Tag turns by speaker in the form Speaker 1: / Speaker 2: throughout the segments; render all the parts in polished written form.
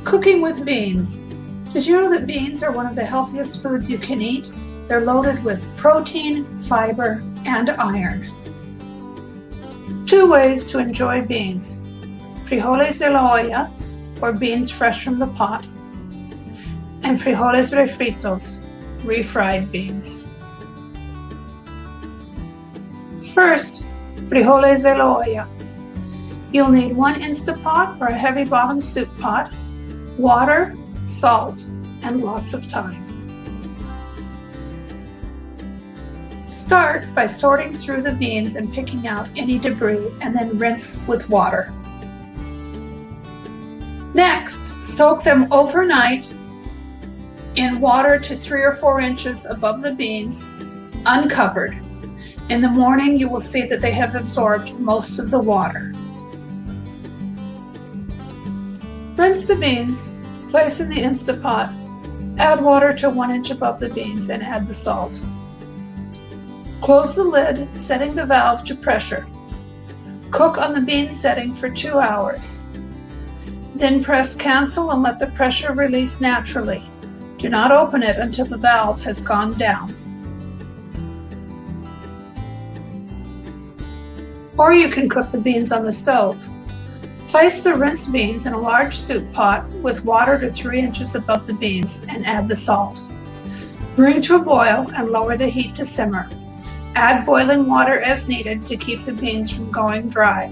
Speaker 1: Cooking with beans. Did you know that beans are one of the healthiest foods you can eat? They're loaded with protein, fiber, and iron. 2 ways to enjoy beans: frijoles de la olla, or beans fresh from the pot, and frijoles refritos, refried beans. First, frijoles de la olla. You'll need 1 Instapot or a heavy bottom soup pot, water, salt, and lots of thyme. Start by sorting through the beans and picking out any debris, and then rinse with water. Next, soak them overnight in water to 3 or 4 inches above the beans, uncovered. In the morning, you will see that they have absorbed most of the water. Rinse the beans, place in the Instapot, add water to 1 inch above the beans, and add the salt. Close the lid, setting the valve to pressure. Cook on the bean setting for 2 hours. Then press cancel and let the pressure release naturally. Do not open it until the valve has gone down. Or you can cook the beans on the stove. Place the rinsed beans in a large soup pot with water to 3 inches above the beans and add the salt. Bring to a boil and lower the heat to simmer. Add boiling water as needed to keep the beans from going dry.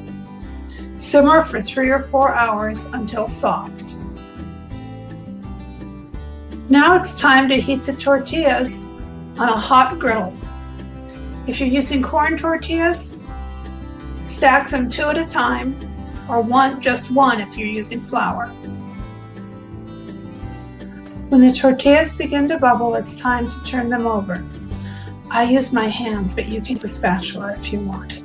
Speaker 1: Simmer for 3 or 4 hours until soft. Now it's time to heat the tortillas on a hot griddle. If you're using corn tortillas, stack them 2 at a time, or just one if you're using flour. When the tortillas begin to bubble, it's time to turn them over. I use my hands, but you can use a spatula if you want.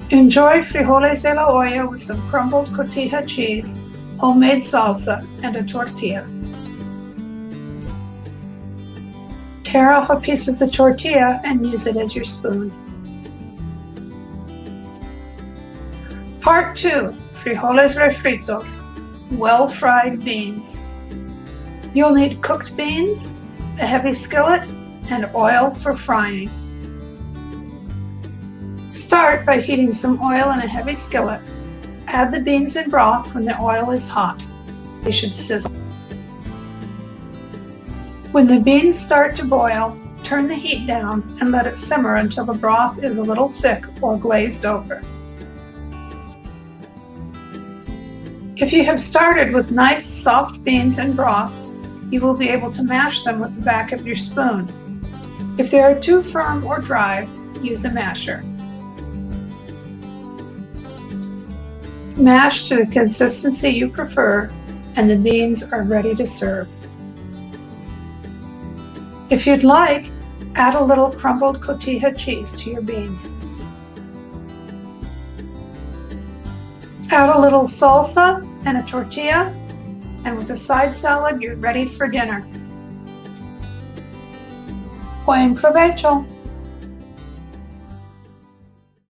Speaker 1: Enjoy frijoles de la olla with some crumbled cotija cheese, homemade salsa, and a tortilla. Tear off a piece of the tortilla and use it as your spoon. Part 2, frijoles refritos, well-fried beans. You'll need cooked beans, a heavy skillet, and oil for frying. Start by heating some oil in a heavy skillet. Add the beans in broth when the oil is hot. They should sizzle. When the beans start to boil, turn the heat down and let it simmer until the broth is a little thick or glazed over. If you have started with nice soft beans and broth, you will be able to mash them with the back of your spoon. If they are too firm or dry, use a masher. Mash to the consistency you prefer, and the beans are ready to serve. If you'd like, add a little crumbled cotija cheese to your beans. Add a little salsa and a tortilla, and with a side salad, you're ready for dinner. Buen provecho!